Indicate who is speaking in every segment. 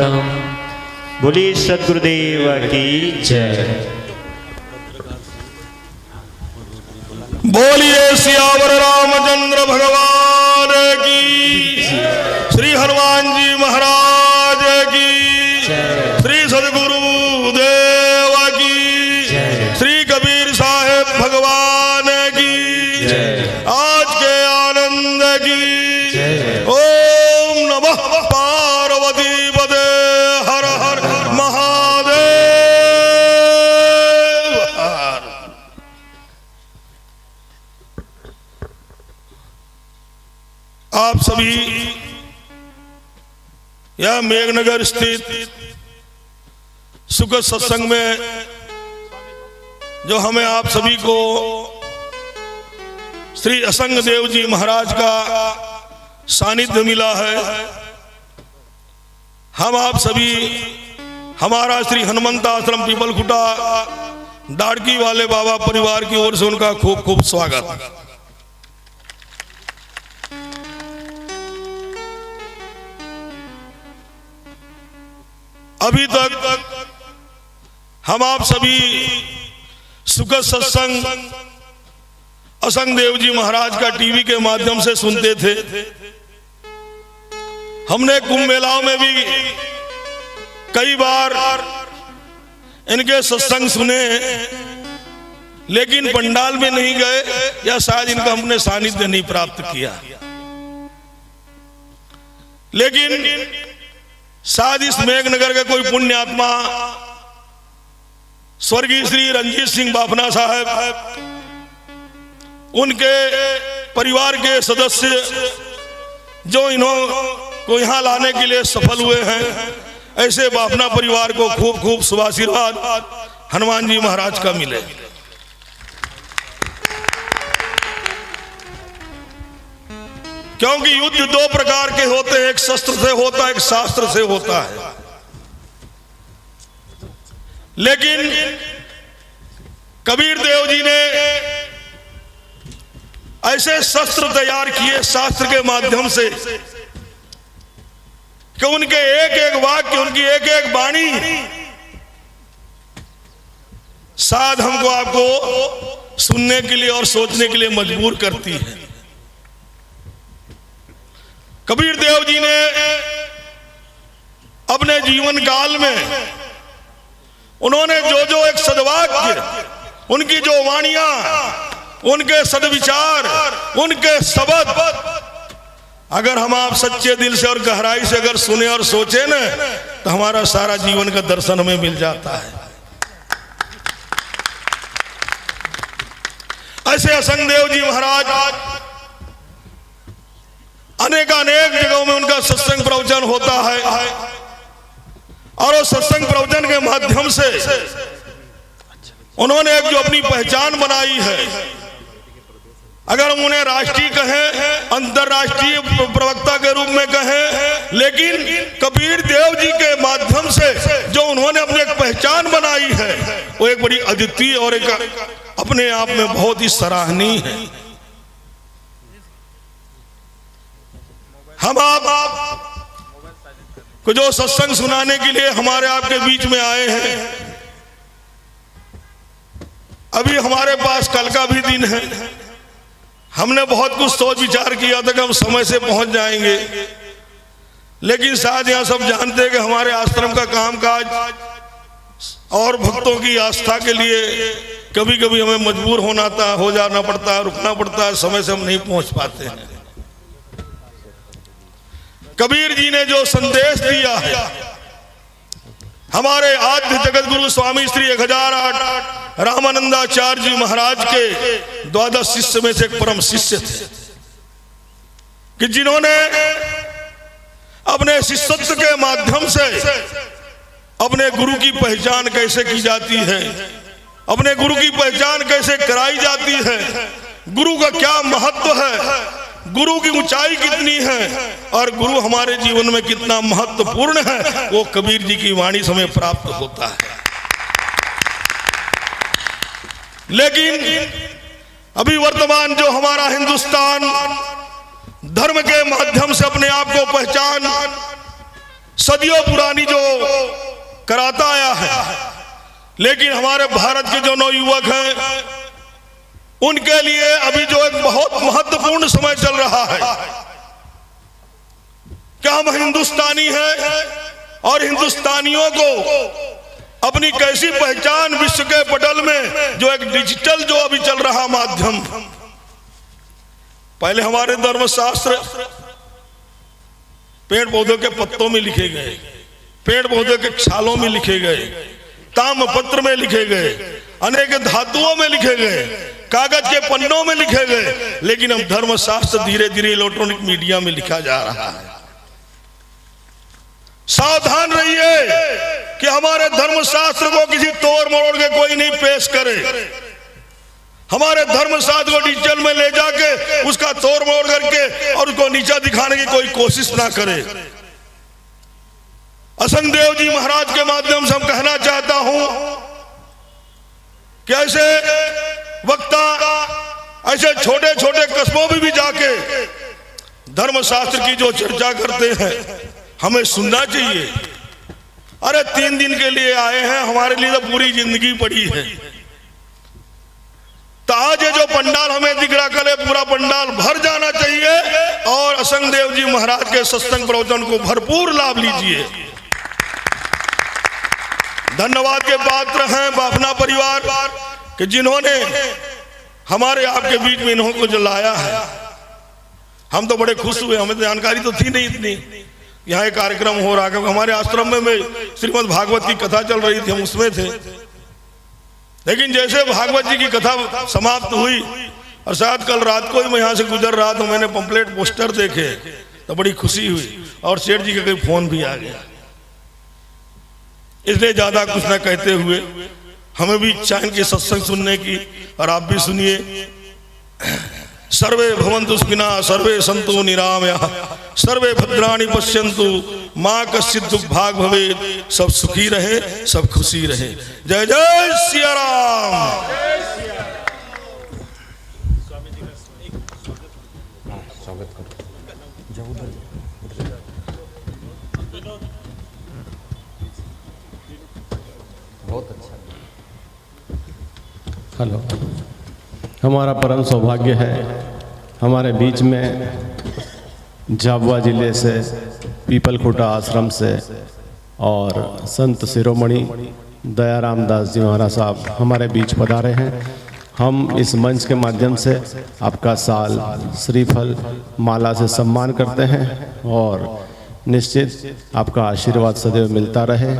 Speaker 1: बोलिए सद्गुरुदेव की जय।
Speaker 2: बोलिए सियावर रामचंद्र भगवान की, श्री हनुमान जी महाराज की, श्री सद्गुरु देव की, श्री कबीर साहेब भगवान की, आज के आनंद की। ओम नमः पार्वती पदे हर हर महादेव। आप सभी यह मेघनगर स्थित सुखद सत्संग में जो हमें आप सभी को श्री असंग देव जी महाराज का सानिध्य मिला है, हम आप सभी हमारा श्री हनुमंत आश्रम पीपल खुटा दाड़की वाले बाबा परिवार की ओर से उनका खूब खूब स्वागत। अभी तक हम आप सभी सुखद सत्संग असंग देव जी महाराज का टीवी के माध्यम से सुनते थे। हमने कुंभ मेलाओं में भी कई बार इनके सत्संग सुने, लेकिन पंडाल में नहीं गए या शायद इनका हमने सानिध्य नहीं प्राप्त किया। लेकिन शायद इस मेघनगर के कोई पुण्य आत्मा स्वर्गीय श्री रंजीत सिंह बाफना साहब, उनके परिवार के सदस्य जो इनको यहाँ लाने के लिए सफल हुए हैं, ऐसे बाफना परिवार को खूब खूब शुभाशीर्वाद हनुमान जी महाराज का मिले। क्योंकि युद्ध दो प्रकार के होते हैं, एक शस्त्र से होता है, एक शास्त्र से होता है। लेकिन कबीर देव जी ने ऐसे शस्त्र तैयार किए शास्त्र के माध्यम से कि उनके एक एक वाक्य, उनकी एक एक वाणी शायद हमको आपको सुनने के लिए और सोचने के लिए मजबूर करती है। कबीर देव जी ने अपने जीवन काल में उन्होंने जो जो एक सद्वाक्य, उनकी जो वाणियां, उनके सद्विचार, उनके शब्द, अगर हम आप सच्चे दिल से और गहराई से अगर सुने और सोचे न, तो हमारा सारा जीवन का दर्शन हमें मिल जाता है। ऐसे असंग देव जी महाराज अनेक जगहों में उनका सत्संग प्रवचन होता है, और उस सत्संग प्रवचन के माध्यम से उन्होंने एक जो अपनी पहचान बनाई है, अगर हम उन्हें राष्ट्रीय कहें, अंतरराष्ट्रीय प्रवक्ता के रूप में कहें, लेकिन कबीर देव जी के माध्यम से जो उन्होंने अपनी एक पहचान बनाई है, वो एक बड़ी अद्वितीय और एक अपने आप में बहुत ही सराहनीय है। हम आप को जो सत्संग सुनाने के लिए हमारे आपके बीच में आए हैं, अभी हमारे पास कल का भी दिन है। हमने बहुत कुछ सोच विचार किया था कि हम समय से पहुंच जाएंगे, लेकिन शायद यहाँ सब जानते हैं कि हमारे आश्रम का कामकाज और भक्तों की आस्था के लिए कभी कभी हमें मजबूर हो जाना पड़ता है, रुकना पड़ता है, समय से हम नहीं पहुंच पाते हैं। कबीर जी ने जो संदेश दिया है, हमारे आद्य जगत गुरु स्वामी श्री 1008 रामानंदाचार्य जी महाराज के 12 शिष्य में से एक परम शिष्य थे, कि जिन्होंने अपने शिष्यत्व के माध्यम से अपने गुरु की पहचान कैसे की जाती है, अपने गुरु की पहचान कैसे कराई जाती है, गुरु का क्या महत्व है, गुरु की ऊंचाई कितनी है और गुरु हमारे जीवन में कितना महत्वपूर्ण है, वो कबीर जी की वाणी से हमें प्राप्त होता है। लेकिन अभी वर्तमान जो हमारा हिंदुस्तान धर्म के माध्यम से अपने आप को पहचान सदियों पुरानी जो कराता आया है, लेकिन हमारे भारत के जो नवयुवक हैं उनके लिए अभी जो एक बहुत महत्वपूर्ण समय चल रहा है कि हम हिंदुस्तानी हैं और हिंदुस्तानियों को अपनी कैसी पहचान विश्व के पटल में, जो एक डिजिटल जो अभी चल रहा माध्यम, पहले हमारे धर्मशास्त्र पेड़ पौधों के पत्तों में लिखे गए, पेड़ पौधों के छालों में लिखे गए, ताम्रपत्र में लिखे गए, अनेक धातुओं में लिखे गए, कागज के पन्नों में लिखे गए, लेकिन अब धर्मशास्त्र धीरे धीरे इलेक्ट्रॉनिक मीडिया में लिखा जा रहा है। सावधान रहिए कि हमारे धर्मशास्त्र को किसी तोड़ मरोड़ के कोई नहीं पेश करे। हमारे धर्मशास्त्र को डिजिटल में ले जाके उसका तोड़ मरोड़ करके और उसको नीचा दिखाने की कोई कोशिश ना करे। असंगदेव जी महाराज के माध्यम से हम कहना चाहता हूं कि ऐसे वक्ता ऐसे छोटे छोटे कस्बों में भी जाके धर्मशास्त्र की जो चर्चा करते हैं हमें सुनना चाहिए। अरे 3 दिन के लिए आए हैं, हमारे लिए तो पूरी जिंदगी पड़ी है। तो आज ये जो पंडाल हमें दिख रहा, कल पूरा पंडाल भर जाना चाहिए और असंगदेव जी महाराज के सत्संग प्रवचन को भरपूर लाभ लीजिए। धन्यवाद के पात्र हैं बाफना परिवार कि जिन्होंने हमारे आपके बीच में इन्हों को जो लाया है। हम तो बड़े खुश हुए, हमें तो जानकारी तो थी नहीं इतनी। यहाँ एक कार्यक्रम हो रहा है, हमारे आश्रम में श्रीमद् भागवत की कथा चल रही थी, हम उसमें थे। लेकिन जैसे भागवत जी की कथा समाप्त हुई और शायद कल रात को ही मैं यहाँ से गुजर रहा था, मैंने पंपलेट पोस्टर देखे तो बड़ी खुशी हुई और सेठ जी का कोई फोन भी आ गया। इसलिए ज्यादा कुछ न कहते हुए हमें भी इच्छा है कि सत्संग सुनने की, और आप भी सुनिए। सर्वे भवन्तु सुखिनः, सर्वे सन्तु निरामयाः, सर्वे भद्राणि पश्यन्तु, माँ कश्चित् दुःख भाग भवेत्। सब सुखी रहे, सब खुशी रहे। जय जय सिया राम।
Speaker 3: बहुत अच्छा। हेलो, हमारा परम सौभाग्य है हमारे बीच में झाबुआ जिले से पीपलखुटा आश्रम से और संत शिरोमणि दयाराम दास जी महाराज साहब हमारे बीच पधारे हैं। हम इस मंच के माध्यम से आपका साल श्रीफल माला से सम्मान करते हैं और निश्चित आपका आशीर्वाद सदैव मिलता रहे,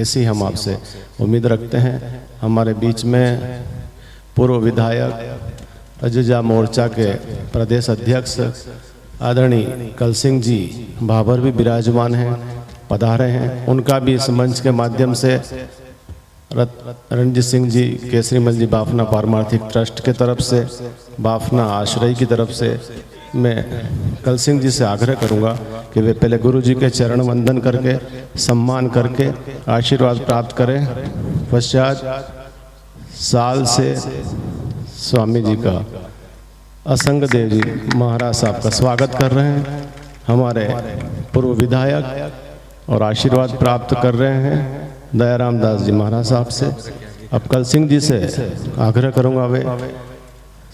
Speaker 3: ऐसी हम आपसे उम्मीद रखते हैं। हमारे बीच में पूर्व विधायक अजुजा मोर्चा के प्रदेश अध्यक्ष आदरणीय कल सिंह जी भाबर भी विराजमान हैं, पधारे हैं। उनका भी इस मंच के माध्यम से रणजीत सिंह जी केसरीमल जी बाफना पारमार्थिक ट्रस्ट के तरफ से, बाफना आश्रय की तरफ से मैं कल सिंह जी से आग्रह करूंगा कि वे पहले गुरु जी के चरण वंदन करके सम्मान करके आशीर्वाद प्राप्त करें। पश्चात साल से स्वामी जी का असंग देव जी महाराज साहब का स्वागत कर रहे हैं, हमारे पूर्व विधायक, और आशीर्वाद प्राप्त कर रहे हैं दयाराम दास जी महाराज साहब से। अब कल सिंह जी से आग्रह करूंगा वे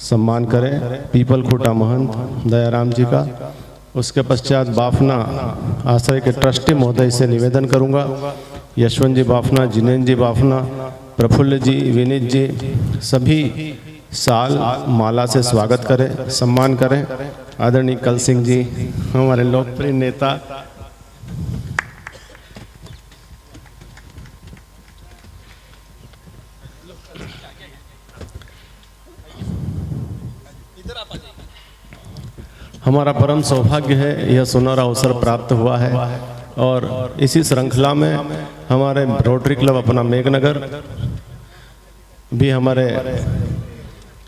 Speaker 3: सम्मान करें पीपलखुटा महंत दयाराम जी का। उसके पश्चात बाफना आश्रय के ट्रस्टी महोदय से निवेदन करूंगा यशवंत जी बाफना, जिनेन्द्र जी बाफना, प्रफुल्ल जी, विनीत जी सभी साल माला से स्वागत करें, सम्मान करें। आदरणीय कल सिंह जी हमारे लोकप्रिय नेता, हमारा परम सौभाग्य है यह सुनहरा अवसर प्राप्त हुआ है और इसी श्रृंखला में हमारे रोटरी क्लब अपना मेघनगर भी हमारे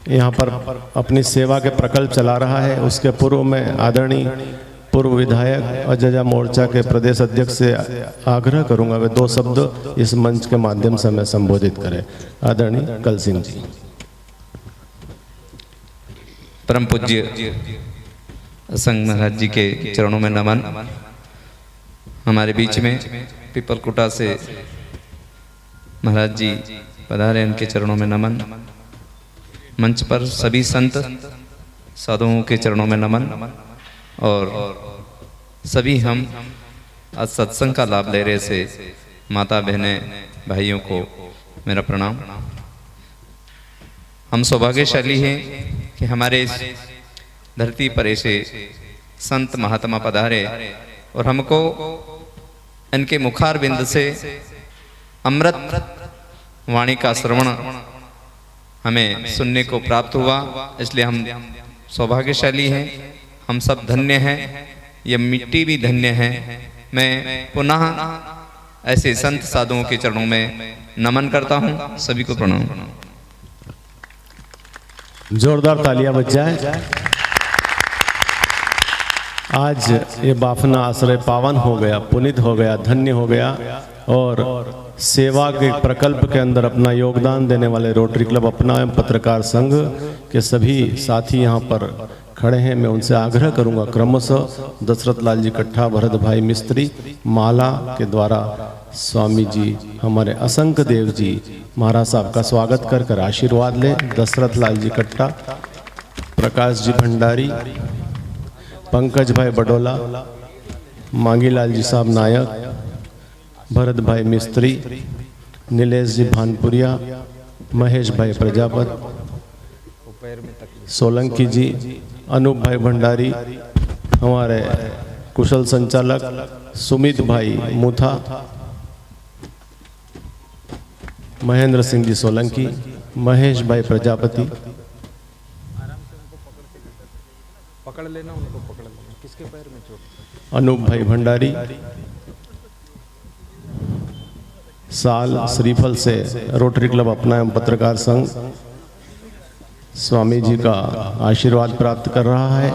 Speaker 3: यहाँ पर अपनी सेवा के प्रकल्प चला रहा है। उसके पूर्व में आदरणीय पूर्व विधायक अजजा मोर्चा के प्रदेश अध्यक्ष से आग्रह करूंगा वे 2 शब्द इस मंच के माध्यम से हमें संबोधित करें। आदरणीय कल सिंह जी।
Speaker 4: परम पूज्य संघ महाराज जी के चरणों में नमन। हमारे बीच में पीपलकुटा से महाराज जी पधारे, उनके चरणों में नमन। मंच पर सभी संत साधुओं के चरणों में नमन। और सभी हम आज सत्संग का लाभ ले रहे से माता बहनें भाइयों को मेरा प्रणाम। हम सौभाग्यशाली हैं कि हमारे इस धरती पर ऐसे संत महात्मा पधारे और हमको इनके मुखार बिंद से अमृत वाणी का श्रवण हमें सुनने को प्राप्त हुआ। इसलिए हम सौभाग्यशाली हैं, हम सब धन्य हैं, ये मिट्टी भी धन्य है। मैं पुनः ऐसे संत साधुओं के चरणों में नमन करता हूँ। सभी को प्रणाम।
Speaker 3: जोरदार तालियां बज जाए। आज ये बाफना आश्रय पावन हो गया, पुनीत हो गया, धन्य हो गया और सेवा के प्रकल्प के अंदर अपना योगदान देने वाले रोटरी क्लब अपना एवं पत्रकार संघ के सभी साथी यहाँ पर खड़े हैं। मैं उनसे आग्रह करूंगा क्रमशः दशरथ लाल जी कट्ठा, भरत भाई मिस्त्री माला के द्वारा स्वामी जी हमारे असंख्य देव जी महाराज साहब का स्वागत कर कर आशीर्वाद लें। दशरथ लाल जी कट्टा, प्रकाश जी भंडारी, पंकज भाई बडोला, मांगीलाल जी साहब नायक, भरत भाई मिस्त्री, नीलेश जी भानपुरिया, महेश भाई प्रजापत, सोलंकी जी, अनूप भाई भंडारी, हमारे कुशल संचालक सुमित भाई मुथा, महेंद्र सिंह जी सोलंकी, महेश भाई प्रजापति,
Speaker 5: पकड़ लेना उनको, पकड़ लेना। किसके पैर में चोट?
Speaker 3: अनूप भाई भंडारी, साल श्रीफल से रोटरी क्लब अपना एवं पत्रकार संघ स्वामी जी का आशीर्वाद प्राप्त कर रहा है।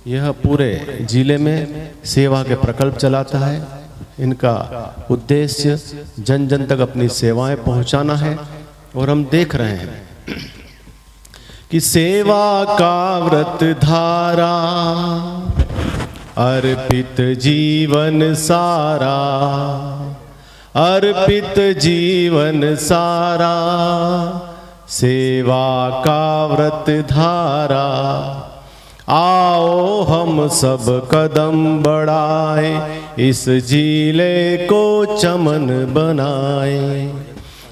Speaker 3: यह पूरे जिले में सेवा के प्रकल्प चलाता है। इनका उद्देश्य जन जन तक अपनी सेवाएं पहुंचाना है और हम देख रहे हैं कि सेवा का व्रत धारा अर्पित जीवन सारा, अर्पित जीवन सारा, सेवा का व्रत धारा। आओ हम सब कदम बढ़ाए, इस जिले को चमन बनाए।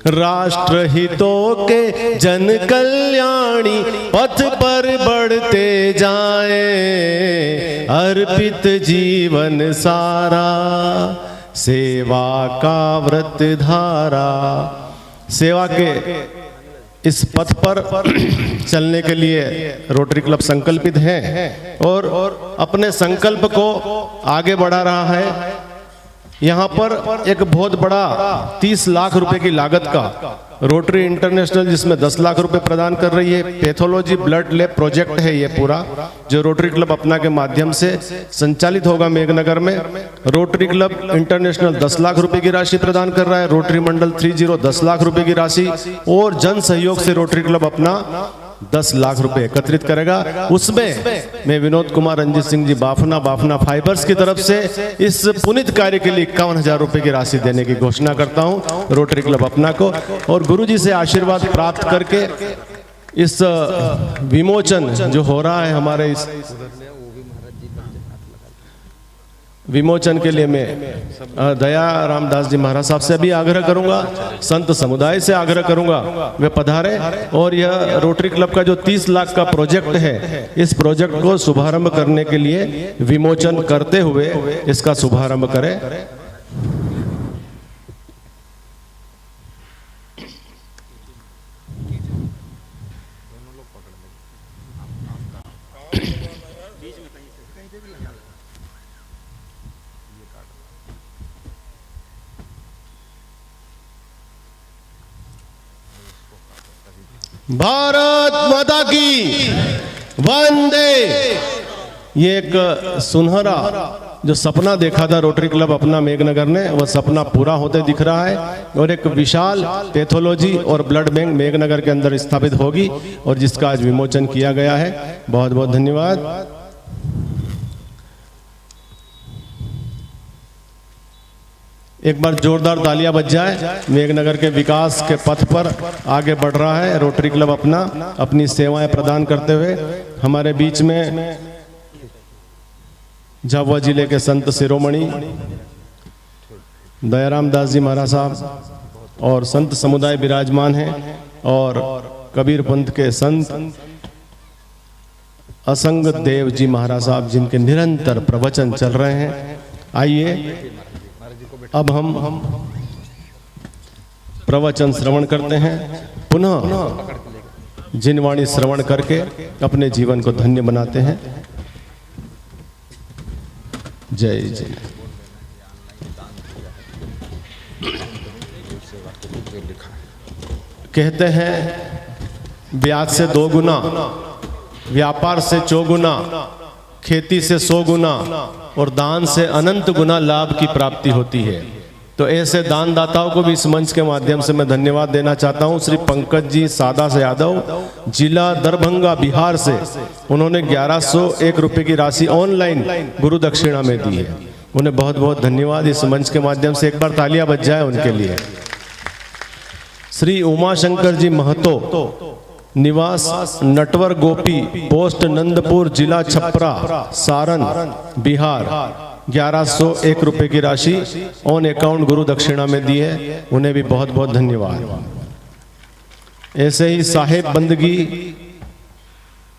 Speaker 3: राष्ट्र हितों के जन कल्याणी पथ पर बढ़ते जाएं, अर्पित जीवन सारा, सेवा का व्रत धारा। सेवा के इस पथ पर चलने के लिए रोटरी क्लब संकल्पित है और अपने संकल्प को आगे बढ़ा रहा है। यहाँ पर एक बहुत बड़ा 30 लाख रुपए की लागत का रोटरी इंटरनेशनल, जिसमें 10 लाख रुपए प्रदान कर रही है, पैथोलॉजी ब्लड लैब प्रोजेक्ट है ये पूरा, जो रोटरी क्लब अपना के माध्यम से संचालित होगा मेघनगर में। रोटरी क्लब इंटरनेशनल 10 लाख रुपए की राशि प्रदान कर रहा है, रोटरी मंडल 30 10 लाख रुपए की राशि और जन सहयोग से रोटरी क्लब अपना 10 लाख रुपए एकत्रित करेगा। उसमें मैं विनोद कुमार रंजीत सिंह जी बाफना फाइबर्स की तरफ से इस पुनित कार्य के लिए 51,000 रुपए की राशि देने की घोषणा करता हूं रोटरी क्लब अपना को। और गुरुजी से आशीर्वाद प्राप्त करके इस विमोचन जो हो रहा है हमारे इस विमोचन के लिए मैं दया रामदास जी महाराज साहब से भी आग्रह करूंगा, संत समुदाय से आग्रह करूंगा वे पधारे और यह रोटरी क्लब का जो 30 लाख का प्रोजेक्ट है, इस प्रोजेक्ट को शुभारंभ करने के लिए विमोचन करते हुए इसका शुभारंभ करें। भारत माता की वंदे। ये एक सुनहरा जो सपना देखा था रोटरी क्लब अपना मेघनगर ने, वह सपना पूरा होते दिख रहा है और एक विशाल पैथोलॉजी और ब्लड बैंक मेघनगर के अंदर स्थापित होगी और जिसका आज विमोचन किया गया है। बहुत बहुत धन्यवाद। एक बार जोरदार तालियां बज जाए। मेघनगर के विकास के पथ पर आगे बढ़ रहा है रोटरी क्लब अपनी सेवाएं प्रदान करते हुए। हमारे बीच में झाबुआ जिले के संत शिरोमणि दयाराम दास जी महाराज साहब और संत समुदाय विराजमान हैं और कबीर पंथ के संत असंग देव जी महाराज साहब जिनके निरंतर प्रवचन चल रहे हैं। आइए अब हम प्रवचन श्रवण करते हैं। पुनः जिन वाणी श्रवण करके अपने जीवन को धन्य बनाते हैं। जय जय। कहते हैं ब्याज से 2 गुना, व्यापार से 4 गुना, खेती से 100 गुना और दान से अनंत गुना लाभ की प्राप्ति होती है। तो ऐसे दानदाताओं को भी इस मंच के माध्यम से मैं धन्यवाद देना चाहता हूं। श्री पंकज जी सादा से यादव, जिला दरभंगा, बिहार से, उन्होंने 1101 रुपए की राशि ऑनलाइन गुरु दक्षिणा में दी है। उन्हें बहुत बहुत धन्यवाद। इस मंच के माध्यम से एक बार तालियां बज जाए उनके लिए। श्री उमाशंकर जी महतो, निवास नटवर गोपी, पोस्ट नंदपुर, जिला छपरा, सारण, बिहार, 1101 रुपए की राशि ऑन अकाउंट गुरु दक्षिणा में दी है। उन्हें भी बहुत बहुत धन्यवाद। ऐसे ही साहेब बंदगी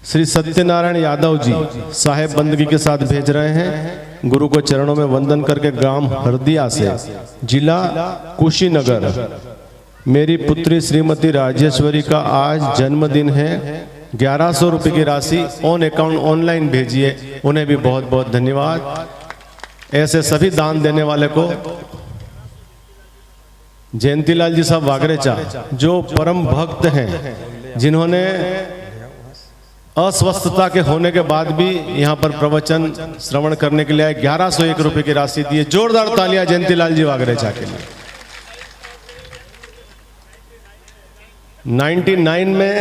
Speaker 3: श्री सत्यनारायण यादव जी साहेब बंदगी के साथ भेज रहे हैं। गुरु को चरणों में वंदन करके ग्राम हरदिया से, जिला कुशीनगर, मेरी पुत्री श्रीमती राजेश्वरी का आज जन्मदिन है। 1100 रुपए की राशि ऑन अकाउंट ऑनलाइन भेजिए। उन्हें भी बहुत बहुत धन्यवाद। ऐसे सभी दान देने वाले को जयंतीलाल जी साहब वागरेचा जो परम भक्त हैं, जिन्होंने अस्वस्थता के होने के बाद भी यहाँ पर प्रवचन श्रवण करने के लिए 1101 रुपए की राशि दी है। जोरदार तालियां जयंतीलाल जी वागरेचा के लिए। 99 में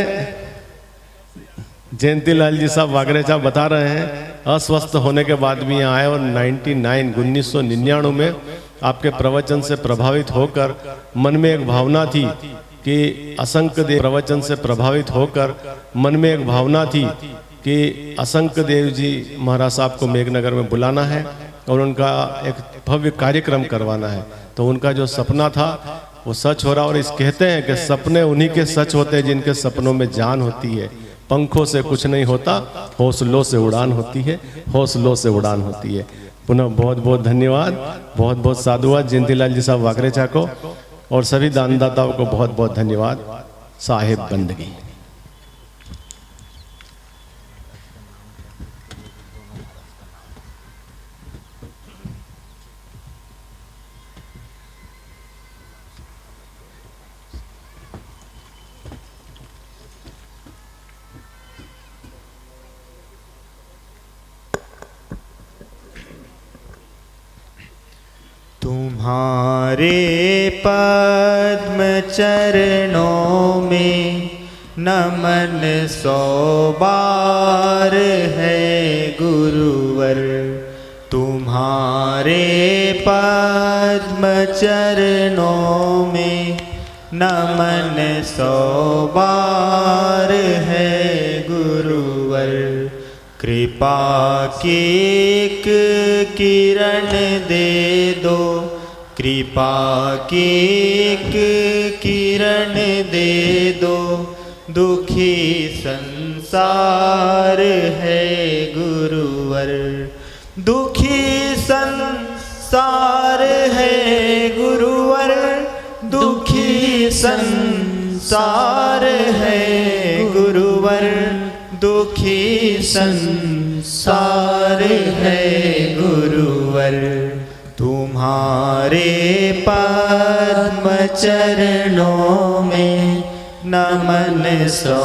Speaker 3: जयंतीलाल जी साहब वागरेचा बता रहे हैं अस्वस्थ होने के बाद भी यहाँ आए और 1999 में आपके प्रवचन से प्रभावित होकर मन में एक भावना थी कि असंख्य देव प्रवचन से प्रभावित होकर मन में एक भावना थी कि असंख्य देव जी महाराज साहब को मेघनगर में बुलाना है और उनका एक भव्य कार्यक्रम करवाना है। तो उनका जो सपना था वो सच हो रहा। और इस कहते हैं कि सपने उन्हीं के सच होते हैं जिनके सपनों में जान होती है। पंखों से कुछ नहीं होता, हौसलों से उड़ान होती है, हौसलों से उड़ान होती है। पुनः बहुत बहुत धन्यवाद, बहुत बहुत साधुवाद जयंतीलाल जी साहब वागरेचा को और सभी दानदाताओं को बहुत बहुत धन्यवाद। साहेब बंदगी।
Speaker 1: तुम्हारे पद्म चरणों में नमन 100 बार है गुरुवर। तुम्हारे पद्म चरणों में नमन 100 बार है गुरुवर। कृपा की एक किरण दे दो, कृपा की एक किरण दे दो। दुखी संसार है गुरुवर। दुखी संसार है गुरुवर। दुखी संसार है गुरुवर। दुखी संसार है गुरुवर। तुम्हारे पद्म चरणों में नमन 100